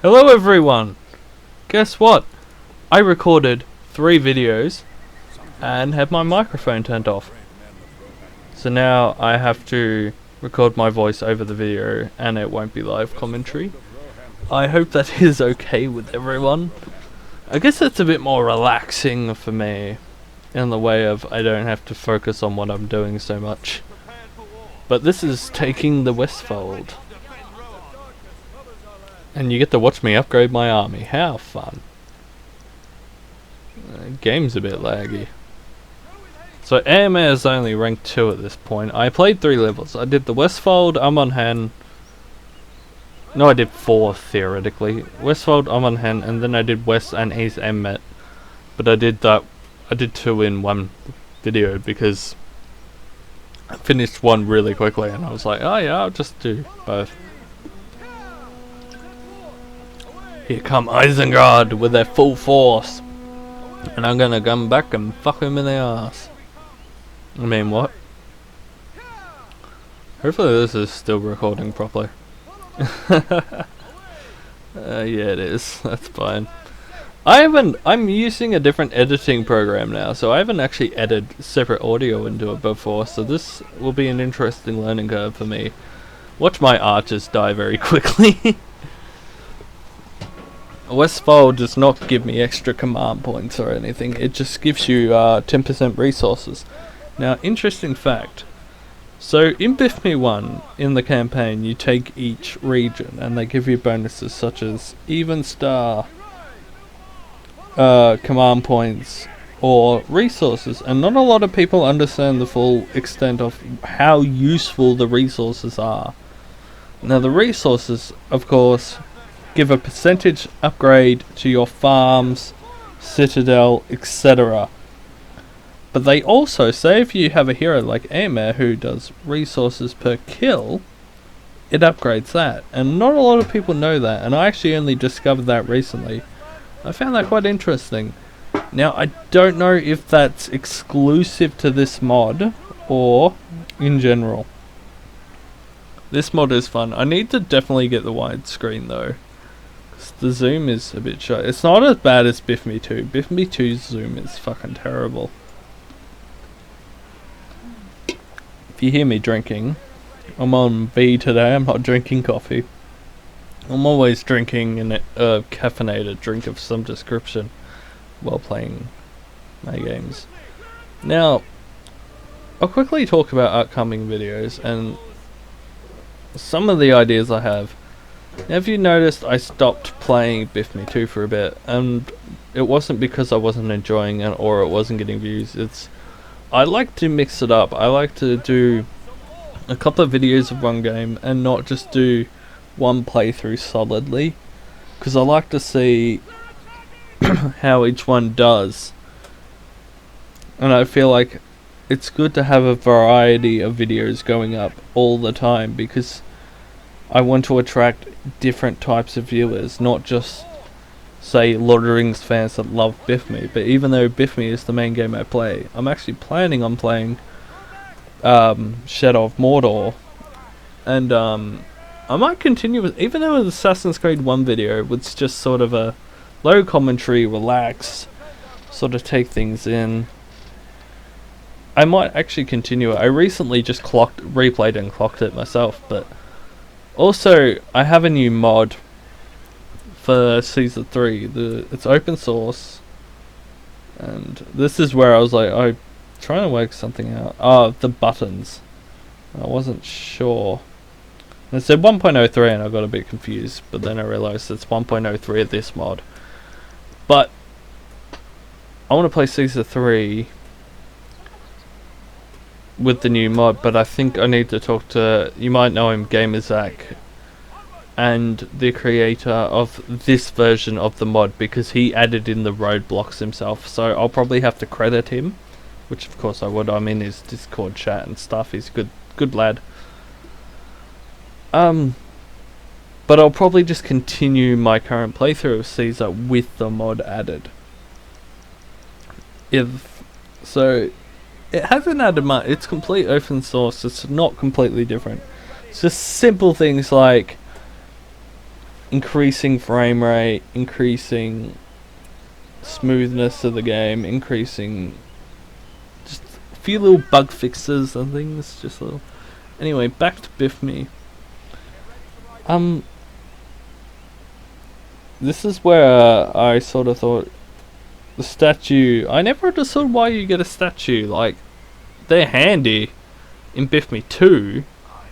Hello everyone! Guess what? I recorded 3 videos and had my microphone turned off. So now I have to record my voice over the video and it won't be live commentary. I hope that is okay with everyone. I guess it's a bit more relaxing for me in the way of I don't have to focus on what I'm doing so much. But this is taking the Westfold. And you get to watch me upgrade my army. How fun. Game's a bit laggy. So Bfme is only rank 2 at this point. I played 3 levels. I did the Westfold, I'm on hand. No, I did 4 theoretically. Westfold, I'm on hand, and then I did West and East Bfme. But I did 2 in one video because I finished one really quickly and I was like, oh yeah, I'll just do both. Here come Isengard with their full force. And I'm gonna come back and fuck him in the ass. I mean, what? Hopefully this is still recording properly. Yeah, it is. That's fine. I'm using a different editing program now, so I haven't actually edited separate audio into it before, so this will be an interesting learning curve for me. Watch my archers die very quickly. Westfold does not give me extra command points or anything, it just gives you 10% resources. Now, interesting fact. So in Bfme 1, in the campaign, you take each region and they give you bonuses such as even star, command points, or resources. And not a lot of people understand the full extent of how useful the resources are. Now the resources, of course, give a percentage upgrade to your farms, citadel, etc. But they also say if you have a hero like Bfme who does resources per kill, it upgrades that. And not a lot of people know that, and I actually only discovered that recently. I found that quite interesting. Now I don't know if that's exclusive to this mod or in general. This mod is fun. I need to definitely get the widescreen though. The zoom is a bit shy. It's not as bad as Bfme 2. Bfme 2's zoom is fucking terrible. If you hear me drinking, I'm on V today, I'm not drinking coffee. I'm always drinking a caffeinated drink of some description while playing my games. Now, I'll quickly talk about upcoming videos and some of the ideas I have. Have you noticed I stopped playing Bfme 2 for a bit, and it wasn't because I wasn't enjoying it or it wasn't getting views. I like to mix it up. I like to do a couple of videos of one game and not just do one playthrough solidly, because I like to see how each one does, and I feel like it's good to have a variety of videos going up all the time because I want to attract different types of viewers, not just, say, Lord of the Rings fans that love Bfme, but even though Bfme is the main game I play, I'm actually planning on playing Shadow of Mordor, and I might continue with, even though the Assassin's Creed 1 video was just sort of a low commentary, relax, sort of take things in, I might actually continue it. I recently just replayed and clocked it myself, but also, I have a new mod for Season 3. It's open source. And this is where I was like, I'm trying to work something out. Oh, the buttons. I wasn't sure. And it said 1.03 and I got a bit confused. But then I realized it's 1.03 of this mod. But I want to play Season 3 with the new mod, but I think I need to talk to, you might know him, GamerZach, and the creator of this version of the mod, because he added in the roadblocks himself, so I'll probably have to credit him, which of course I would. I'm in his Discord chat and stuff. He's a good lad. But I'll probably just continue my current playthrough of Caesar with the mod added. It hasn't added much. It's complete open source. It's not completely different. It's just simple things like increasing frame rate, increasing smoothness of the game, increasing just a few little bug fixes and things. Just a little. Anyway, back to Bfme. This is where I sort of thought the statue. I never understood why you get a statue. Like, they're handy in Bfme 2,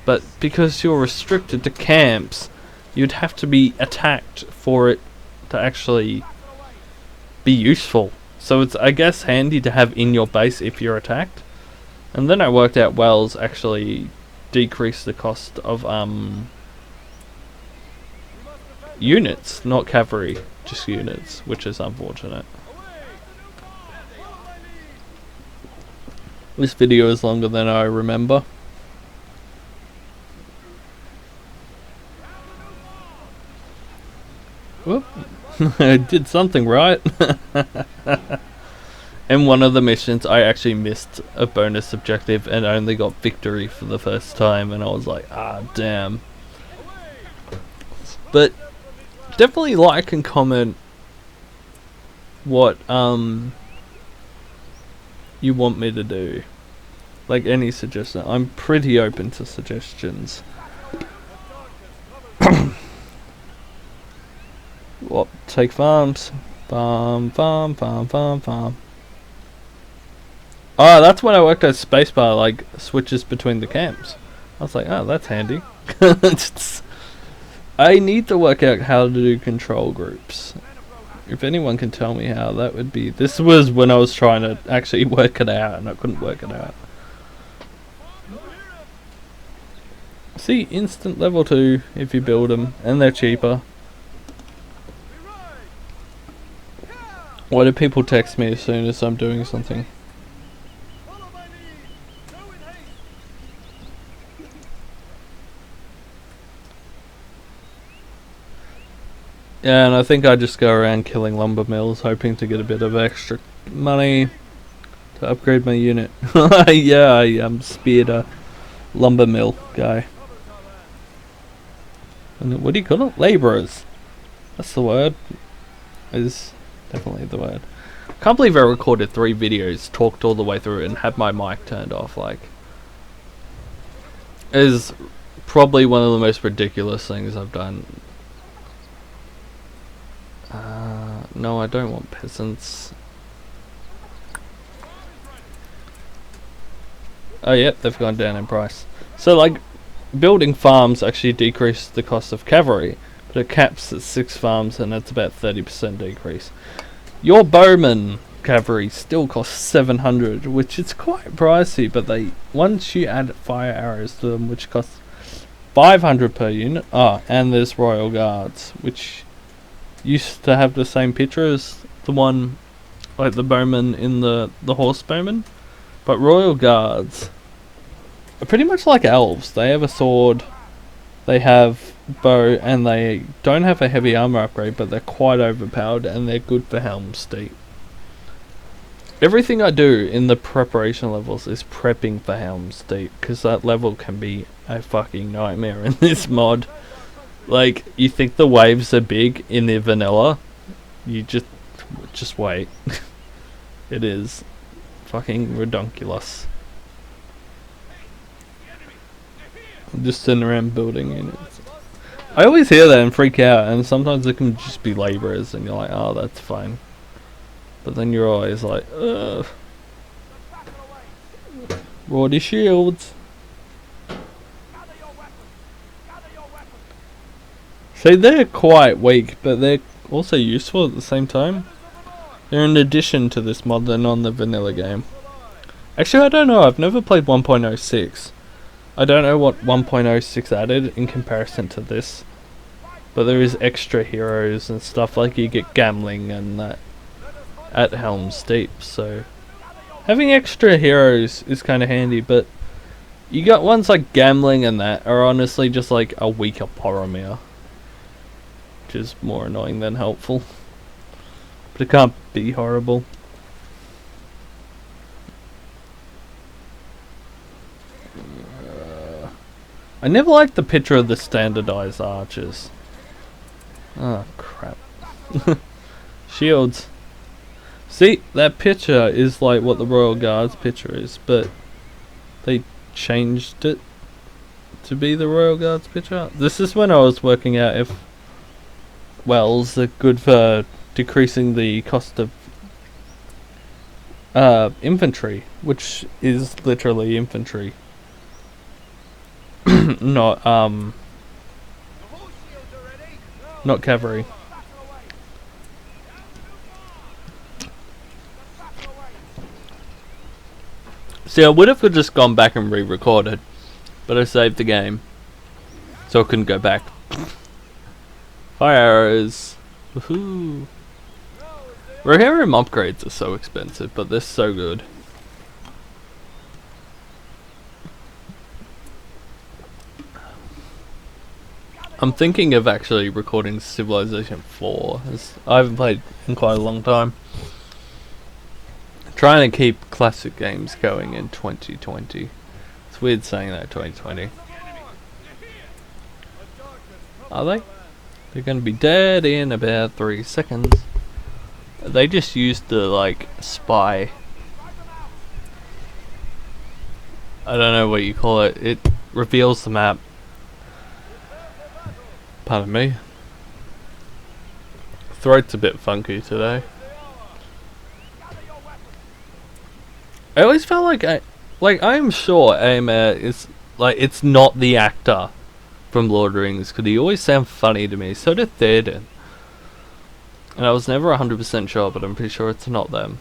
but because you're restricted to camps, you'd have to be attacked for it to actually be useful. So it's, I guess, handy to have in your base if you're attacked. And then I worked out wells actually decrease the cost of units, not cavalry, just units, which is unfortunate. This video is longer than I remember. Whoop. I did something right. In one of the missions I actually missed a bonus objective and only got victory for the first time, and I was like, ah, damn. But definitely like and comment what you want me to do. Like any suggestion. I'm pretty open to suggestions. What? Take farms. Farm. Oh, that's when I worked at Spacebar, like switches between the camps. I was like, oh, that's handy. I need to work out how to do control groups. If anyone can tell me how, that would be... This was when I was trying to actually work it out and I couldn't work it out. See, instant level 2 if you build them, and they're cheaper. Why do people text me as soon as I'm doing something? Yeah, and I think I just go around killing lumber mills, hoping to get a bit of extra money to upgrade my unit. Yeah, I speared a lumber mill guy. And what do you call it? Labourers. That's the word. Is definitely the word. Can't believe I recorded 3 videos, talked all the way through, and had my mic turned off. Like, it is probably one of the most ridiculous things I've done. No, I don't want peasants. Oh, yep, they've gone down in price. So, like, building farms actually decrease the cost of cavalry, but it caps at 6 farms, and that's about 30% decrease. Your bowman cavalry still costs 700, which is quite pricey, but they once you add fire arrows to them, which costs 500 per unit. Ah, and there's royal guards, which used to have the same picture as the one, like the bowman in the horse bowman, but royal guards are pretty much like elves. They have a sword, they have bow, and they don't have a heavy armor upgrade, but they're quite overpowered and they're good for Helm's Deep. Everything I do in the preparation levels is prepping for Helm's Deep, because that level can be a fucking nightmare in this mod. Like, you think the waves are big in the vanilla, you just wait. It is fucking redonkulous. I'm just sitting around building units. I always hear that and freak out, and sometimes it can just be labourers and you're like, oh, that's fine. But then you're always like, ugh. Roddy shields. See, they're quite weak, but they're also useful at the same time. They're an addition to this mod, they're not the vanilla game. Actually, I don't know, I've never played 1.06. I don't know what 1.06 added in comparison to this. But there is extra heroes and stuff, like you get gambling and that at Helm's Deep, so having extra heroes is kind of handy, but you got ones like gambling and that are honestly just like a weaker Boromir, which is more annoying than helpful. But it can't be horrible. I never liked the picture of the standardized archers. Oh crap. Shields. See, that picture is like what the Royal Guard's picture is, but they changed it to be the Royal Guard's picture. This is when I was working out if wells are good for decreasing the cost of infantry, which is literally infantry. not not cavalry. See, I would have just gone back and re-recorded, but I saved the game, so I couldn't go back. Fire arrows. Woohoo! Rohirrim upgrades are so expensive, but they're so good. I'm thinking of actually recording Civilization 4, as I haven't played in quite a long time. Trying to keep classic games going in 2020. It's weird saying that, 2020. Are they? They're gonna be dead in about 3 seconds. They just used the, like, spy. I don't know what you call it. It reveals the map. Pardon me. Throat's a bit funky today. I always felt like I'm sure Aemir is, like, it's not the actor from Lord of the Rings, because he always sounded funny to me. So did Theoden. And I was never 100% sure, but I'm pretty sure it's not them.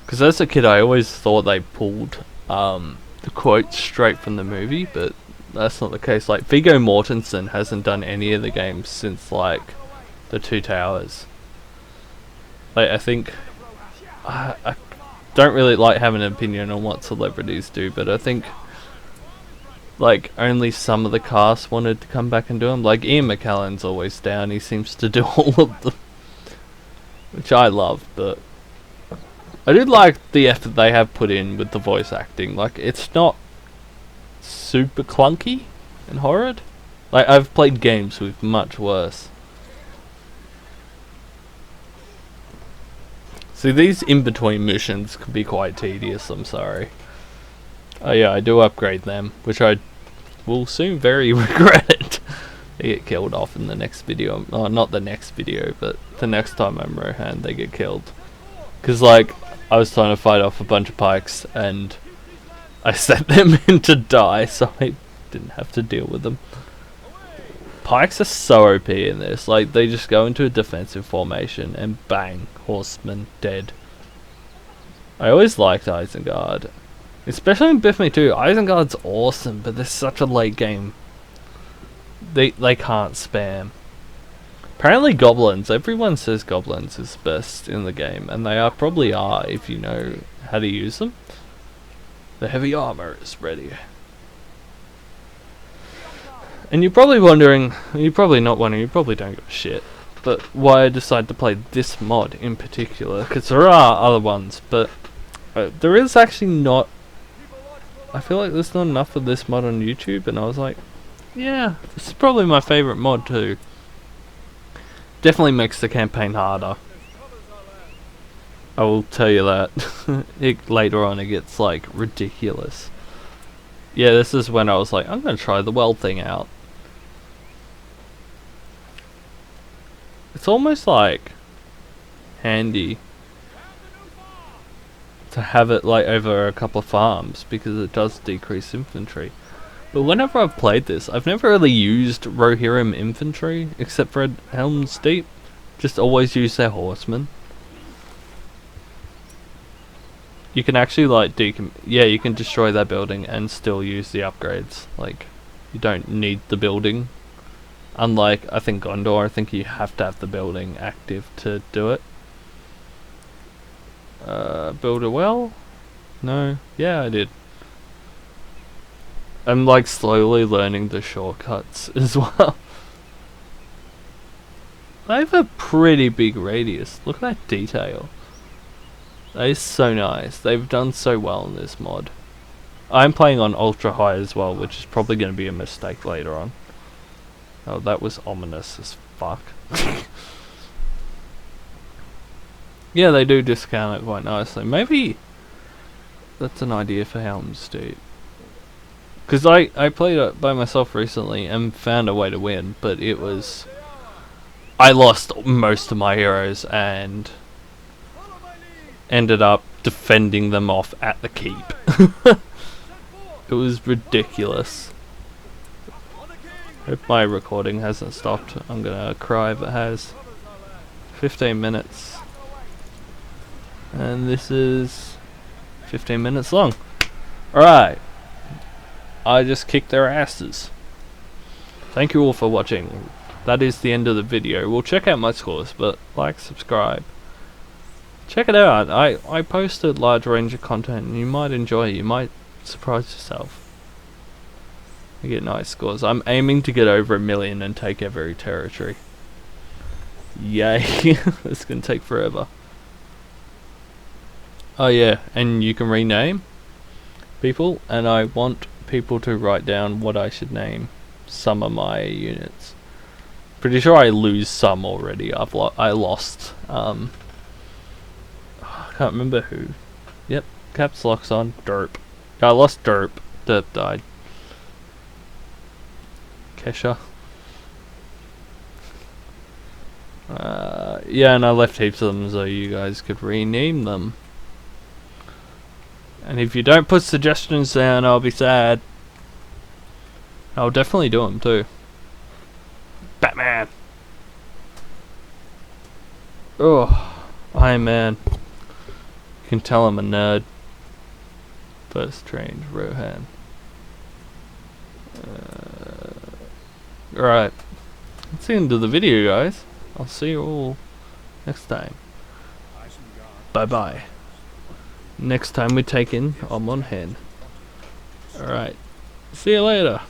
Because as a kid I always thought they pulled the quote straight from the movie, but that's not the case. Like, Viggo Mortensen hasn't done any of the games since, like, The Two Towers. Like, I think... I don't really like having an opinion on what celebrities do, but I think, like, only some of the cast wanted to come back and do them. Like, Ian McKellen's always down. He seems to do all of them, which I love, but I did like the effort they have put in with the voice acting. Like, it's not super clunky and horrid. Like, I've played games with much worse. See, these in-between missions can be quite tedious, I'm sorry. Oh yeah, I do upgrade them, which I will soon very regret. They get killed off in the next video. Oh, not the next video, but the next time I'm Rohan, they get killed. Because, like, I was trying to fight off a bunch of pikes, and I set them in to die, so I didn't have to deal with them. Pikes are so OP in this. Like, they just go into a defensive formation and bang, horseman dead. I always liked Isengard, especially in Bfme 2. Isengard's awesome, but they're such a late game. They can't spam. Apparently goblins, everyone says goblins is best in the game, and they probably are if you know how to use them. The heavy armor is ready. And you're probably wondering, you're probably not wondering, you probably don't give a shit, but why I decided to play this mod in particular, because there are other ones, but there is actually not, I feel like there's not enough of this mod on YouTube, and I was like, yeah, this is probably my favourite mod too. Definitely makes the campaign harder. I will tell you that. Later on it gets, like, ridiculous. Yeah, this is when I was like, I'm going to try the well thing out. It's almost like handy to have it like over a couple of farms, because it does decrease infantry. But whenever I've played this, I've never really used Rohirrim infantry except for Helm's Deep. Just always use their horsemen. You can actually like you can destroy that building and still use the upgrades. Like, you don't need the building. Unlike, I think, Gondor, I think you have to have the building active to do it. Build a well? No. Yeah, I did. I'm like slowly learning the shortcuts as well. They have a pretty big radius. Look at that detail. That is so nice. They've done so well in this mod. I'm playing on ultra high as well, which is probably going to be a mistake later on. Oh, that was ominous as fuck? Yeah, they do discount it quite nicely. Maybe that's an idea for Helm's Deep. Because I played it by myself recently and found a way to win, but it was... I lost most of my heroes and ended up defending them off at the keep. It was ridiculous. Hope my recording hasn't stopped. I'm gonna cry if it has. 15 minutes. And this is 15 minutes long. Alright. I just kicked their asses. Thank you all for watching. That is the end of the video. We'll check out my scores, but like, subscribe. Check it out. I post a large range of content and you might enjoy it. You might surprise yourself. You get nice scores. I'm aiming to get over 1 million and take every territory. Yay. It's gonna take forever. Oh yeah, and you can rename people, and I want people to write down what I should name some of my units. Pretty sure I lose some already. I lost I can't remember who. Yep, caps locks on. Derp. I lost Derp. Derp died. Kesha. Yeah, and I left heaps of them so you guys could rename them. And if you don't put suggestions down, I'll be sad. I'll definitely do them too. Batman! Oh, Iron Man. You can tell I'm a nerd. First trained Rohan. Alright. That's the end of the video, guys. I'll see you all next time. Bye bye. Next time we take in Omon Hen. Alright. See you later.